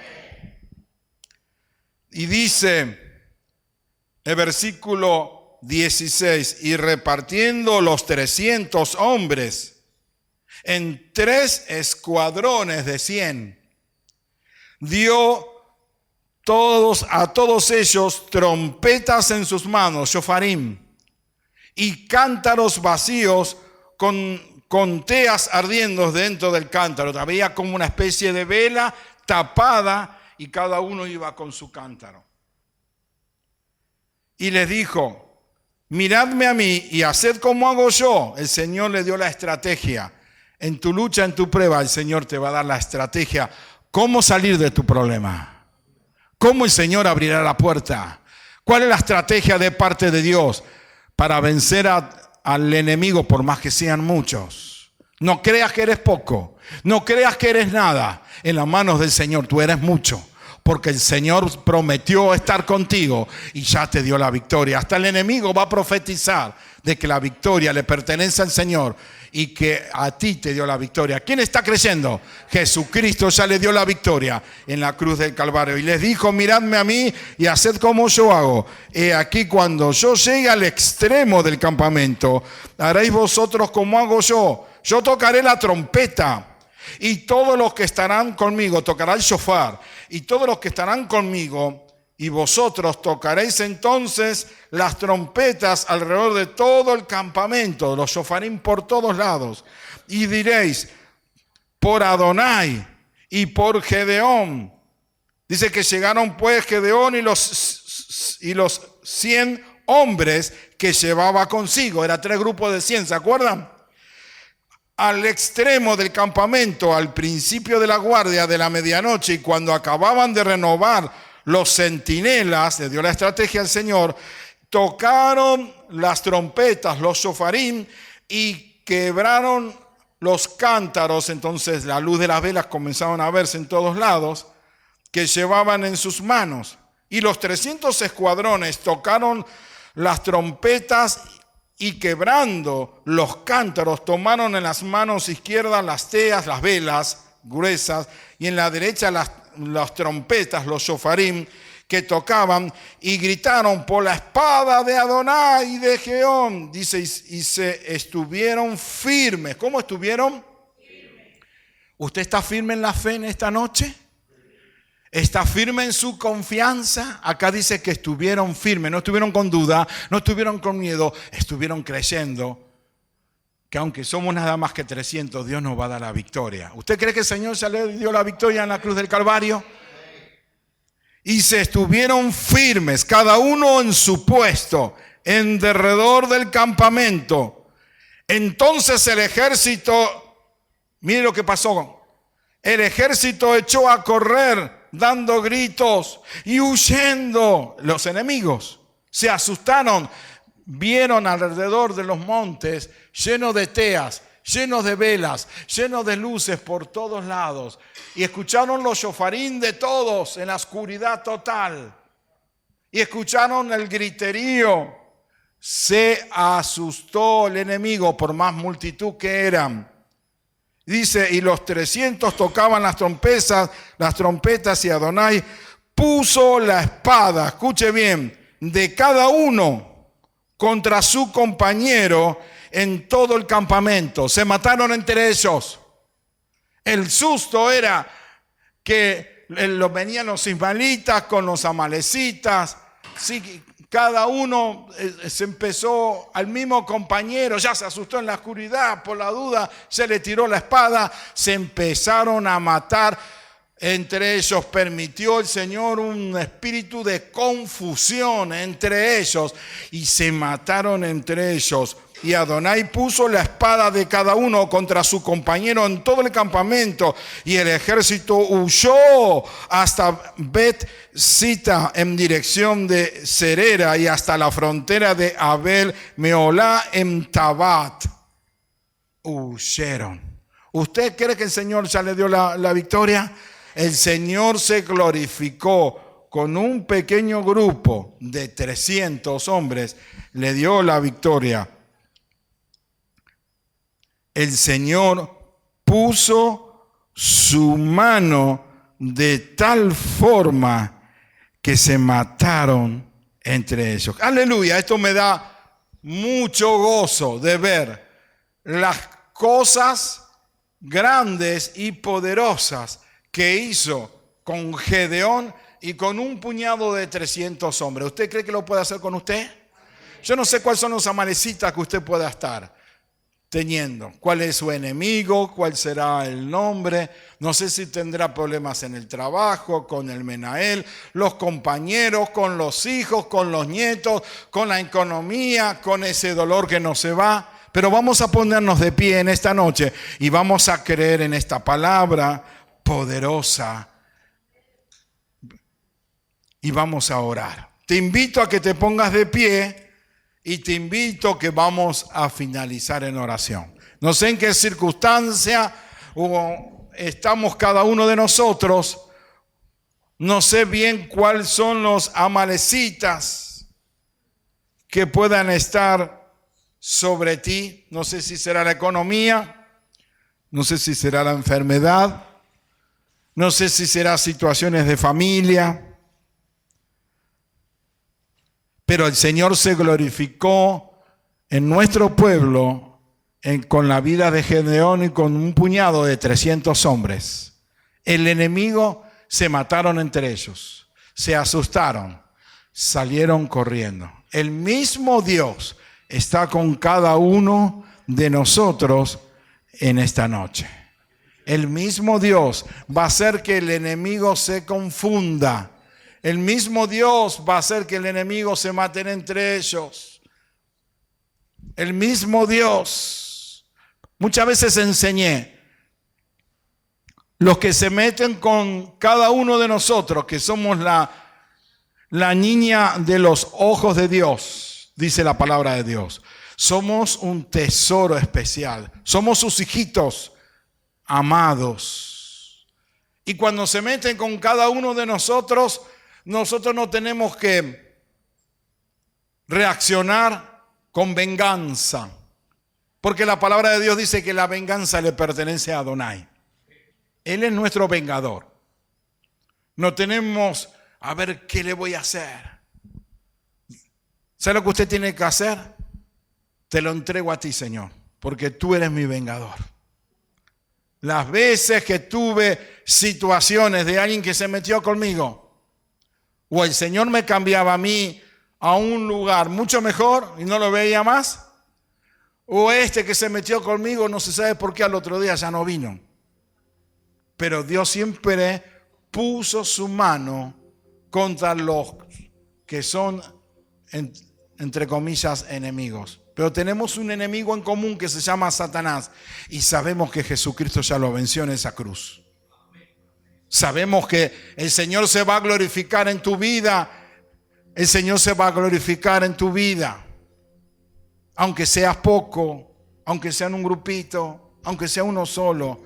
Y dice el versículo 16, y repartiendo los 300 hombres en 3 escuadrones de 100, dio a todos ellos trompetas en sus manos, shofarim, y cántaros vacíos con teas ardiendo dentro del cántaro. Había como una especie de vela tapada y cada uno iba con su cántaro. Y les dijo, miradme a mí y haced como hago yo. El Señor le dio la estrategia. En tu lucha, en tu prueba, el Señor te va a dar la estrategia. ¿Cómo salir de tu problema? ¿Cómo el Señor abrirá la puerta? ¿Cuál es la estrategia de parte de Dios para vencer al enemigo por más que sean muchos? No creas que eres poco. No creas que eres nada. En las manos del Señor tú eres mucho. Porque el Señor prometió estar contigo y ya te dio la victoria. Hasta el enemigo va a profetizar de que la victoria le pertenece al Señor y que a ti te dio la victoria. ¿Quién está creyendo? Jesucristo ya le dio la victoria en la cruz del Calvario. Y les dijo, miradme a mí y haced como yo hago. He aquí cuando yo llegue al extremo del campamento, haréis vosotros como hago yo. Yo tocaré la trompeta. Y todos los que estarán conmigo, tocará el shofar, y todos los que estarán conmigo, y vosotros tocaréis entonces las trompetas alrededor de todo el campamento, los shofarim por todos lados, y diréis, por Adonai y por Gedeón. Dice que llegaron pues Gedeón y los 100 hombres que llevaba consigo, eran 3 grupos de 100, ¿se acuerdan? Al extremo del campamento, al principio de la guardia de la medianoche, y cuando acababan de renovar los centinelas, le dio la estrategia al Señor, tocaron las trompetas, los shofarim, y quebraron los cántaros. Entonces la luz de las velas comenzaron a verse en todos lados, que llevaban en sus manos. Y los 300 escuadrones tocaron las trompetas y quebrando los cántaros, tomaron en las manos izquierdas las teas, las velas gruesas, y en la derecha las trompetas, los shofarim, que tocaban, y gritaron por la espada de Adonai y de Gedeón. Dice, y se estuvieron firmes. ¿Cómo estuvieron? Firme. ¿Usted está firme en la fe en esta noche? ¿Está firme en su confianza? Acá dice que estuvieron firmes, no estuvieron con duda, no estuvieron con miedo, estuvieron creyendo que aunque somos nada más que 300, Dios nos va a dar la victoria. ¿Usted cree que el Señor ya le dio la victoria en la cruz del Calvario? Y se estuvieron firmes, cada uno en su puesto, en derredor del campamento. Entonces el ejército, mire lo que pasó, el ejército echó a correr, dando gritos y huyendo. Los enemigos se asustaron, vieron alrededor de los montes llenos de teas, llenos de velas, llenos de luces por todos lados, y escucharon los shofarín de todos en la oscuridad total, y escucharon el griterío. Se asustó el enemigo por más multitud que eran. Dice, y los 300 tocaban las trompetas, y Adonai puso la espada, escuche bien, de cada uno contra su compañero en todo el campamento. Se mataron entre ellos. El susto era que venían los ismaelitas con los amalecitas. Sí, cada uno se empezó al mismo compañero, ya se asustó en la oscuridad, por la duda se le tiró la espada, se empezaron a matar entre ellos. Permitió el Señor un espíritu de confusión entre ellos y se mataron entre ellos. Y Adonai puso la espada de cada uno contra su compañero en todo el campamento, y el ejército huyó hasta Bet-Sita en dirección de Serera y hasta la frontera de Abel Meolá en Tabat. Huyeron. ¿Usted cree que el Señor ya le dio la victoria? El Señor se glorificó con un pequeño grupo de 300 hombres, le dio la victoria. El Señor puso su mano de tal forma que se mataron entre ellos. Aleluya, esto me da mucho gozo de ver las cosas grandes y poderosas que hizo con Gedeón y con un puñado de 300 hombres. ¿Usted cree que lo puede hacer con usted? Yo no sé cuáles son los amalecitas que usted pueda estar teniendo, cuál es su enemigo, cuál será el nombre, no sé si tendrá problemas en el trabajo, con el Menael, los compañeros, con los hijos, con los nietos, con la economía, con ese dolor que no se va, pero vamos a ponernos de pie en esta noche y vamos a creer en esta palabra poderosa y vamos a orar. Te invito a que te pongas de pie y te invito que vamos a finalizar en oración. No sé en qué circunstancia estamos cada uno de nosotros. No sé bien cuáles son los amalecitas que puedan estar sobre ti. No sé si será la economía, no sé si será la enfermedad, no sé si será situaciones de familia. Pero el Señor se glorificó en nuestro pueblo con la vida de Gedeón y con un puñado de 300 hombres. El enemigo se mataron entre ellos, se asustaron, salieron corriendo. El mismo Dios está con cada uno de nosotros en esta noche. El mismo Dios va a hacer que el enemigo se confunda. El mismo Dios va a hacer que el enemigo se maten entre ellos. El mismo Dios. Muchas veces enseñé, los que se meten con cada uno de nosotros, que somos la niña de los ojos de Dios, dice la palabra de Dios, Somos un tesoro especial. Somos sus hijitos amados. Y cuando se meten con cada uno de nosotros, nosotros no tenemos que reaccionar con venganza. Porque la palabra de Dios dice que la venganza le pertenece a Adonai. Él es nuestro vengador. No tenemos, a ver, ¿qué le voy a hacer? ¿Sabe lo que usted tiene que hacer? Te lo entrego a ti, Señor, porque tú eres mi vengador. Las veces que tuve situaciones de alguien que se metió conmigo, o el Señor me cambiaba a mí a un lugar mucho mejor y no lo veía más, o este que se metió conmigo no se sabe por qué al otro día ya no vino. Pero Dios siempre puso su mano contra los que son, entre comillas, enemigos. Pero tenemos un enemigo en común que se llama Satanás. Y sabemos que Jesucristo ya lo venció en esa cruz. Sabemos que el Señor se va a glorificar en tu vida. El Señor se va a glorificar en tu vida. Aunque seas poco, aunque sea en un grupito, aunque sea uno solo.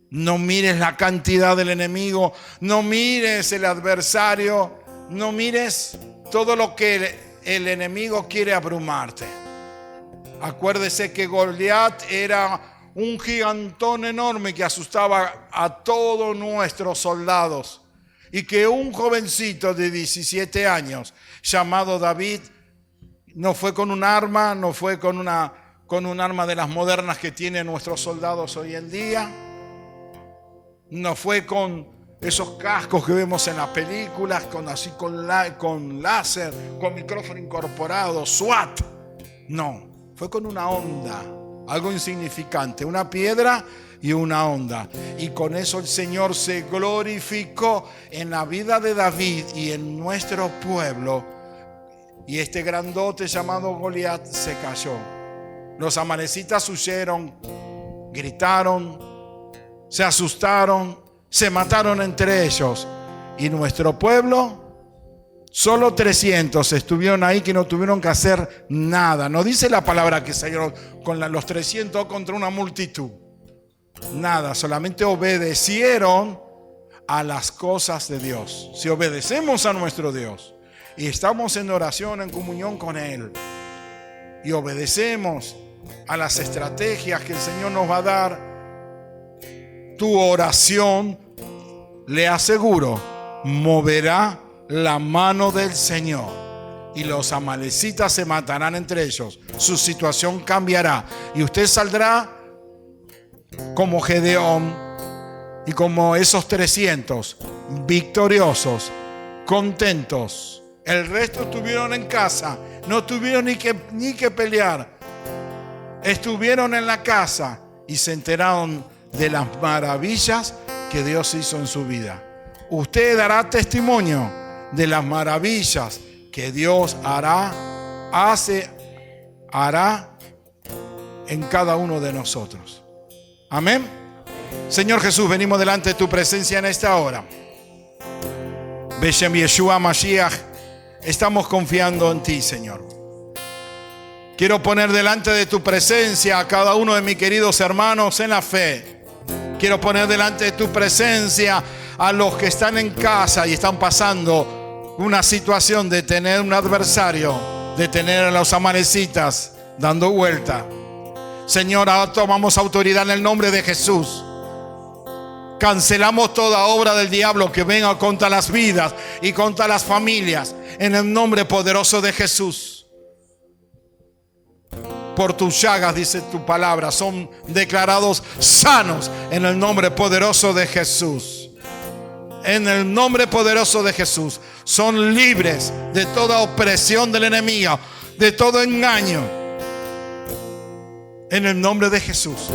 No mires la cantidad del enemigo. No mires el adversario. No mires todo lo que el enemigo quiere abrumarte. Acuérdese que Goliat era un gigantón enorme que asustaba a todos nuestros soldados. Y que un jovencito de 17 años llamado David no fue con un arma, no fue con un arma de las modernas que tienen nuestros soldados hoy en día. No fue con esos cascos que vemos en las películas, con láser, con micrófono incorporado, SWAT. No. Fue con una onda, algo insignificante, una piedra y una onda. Y con eso el Señor se glorificó en la vida de David y en nuestro pueblo. Y este grandote llamado Goliat se cayó. Los amalecitas huyeron, gritaron, se asustaron, se mataron entre ellos. Y nuestro pueblo... Solo 300 estuvieron ahí que no tuvieron que hacer nada. No dice la palabra que salieron con los 300 contra una multitud. Nada, solamente obedecieron a las cosas de Dios. Si obedecemos a nuestro Dios y estamos en oración, en comunión con Él, y obedecemos a las estrategias que el Señor nos va a dar, tu oración, le aseguro, moverá la mano del Señor y los amalecitas se matarán entre ellos. Su situación cambiará y usted saldrá como Gedeón y como esos 300 victoriosos, contentos. El resto estuvieron en casa, no tuvieron ni que pelear. Estuvieron en la casa y se enteraron de las maravillas que Dios hizo en su vida. Usted dará testimonio de las maravillas que Dios hará en cada uno de nosotros. Amén. Señor Jesús, venimos delante de tu presencia en esta hora. Beshem Yeshua Mashiach, estamos confiando en ti, Señor. Quiero poner delante de tu presencia a cada uno de mis queridos hermanos en la fe. Quiero poner delante de tu presencia a los que están en casa y están pasando una situación de tener un adversario, de tener a los amalecitas dando vuelta. Señor, ahora tomamos autoridad en el nombre de Jesús. Cancelamos toda obra del diablo que venga contra las vidas y contra las familias en el nombre poderoso de Jesús. Por tus llagas, dice tu palabra, son declarados sanos en el nombre poderoso de Jesús. En el nombre poderoso de Jesús son libres de toda opresión del enemigo, de todo engaño. En el nombre de Jesús,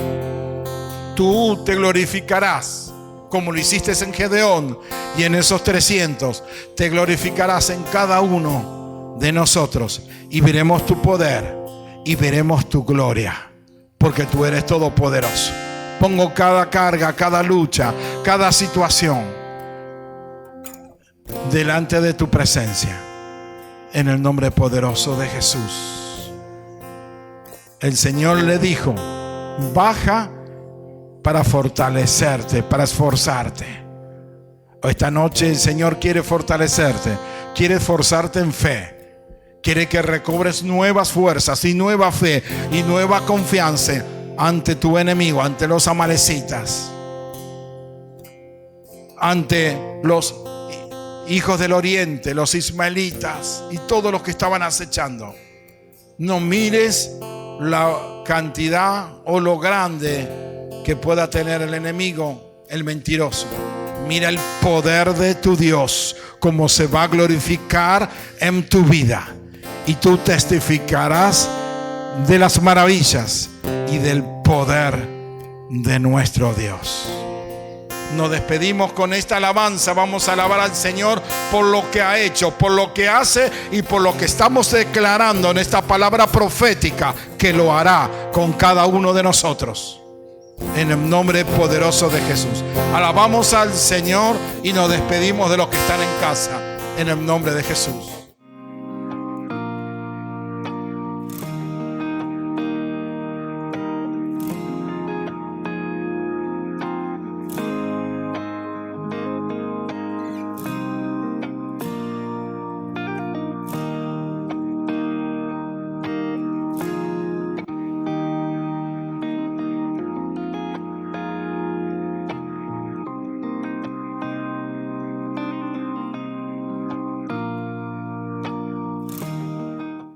tú te glorificarás como lo hiciste en Gedeón y en esos 300. Te glorificarás en cada uno de nosotros y veremos tu poder y veremos tu gloria, porque tú eres todopoderoso. Pongo cada carga, cada lucha, cada situación delante de tu presencia, en el nombre poderoso de Jesús. el Señor le dijo: baja para fortalecerte, para esforzarte. Esta noche el Señor quiere fortalecerte, quiere esforzarte en fe. Quiere que recobres nuevas fuerzas y nueva fe y nueva confianza ante tu enemigo, ante los amalecitas, ante los hijos del oriente, los ismaelitas y todos los que estaban acechando. No mires la cantidad o lo grande que pueda tener el enemigo, el mentiroso. Mira el poder de tu Dios, cómo se va a glorificar en tu vida. Y tú testificarás de las maravillas y del poder de nuestro Dios. Nos despedimos con esta alabanza. Vamos a alabar al Señor por lo que ha hecho, por lo que hace y por lo que estamos declarando en esta palabra profética que lo hará con cada uno de nosotros. En el nombre poderoso de Jesús. Alabamos al Señor y nos despedimos de los que están en casa. En el nombre de Jesús.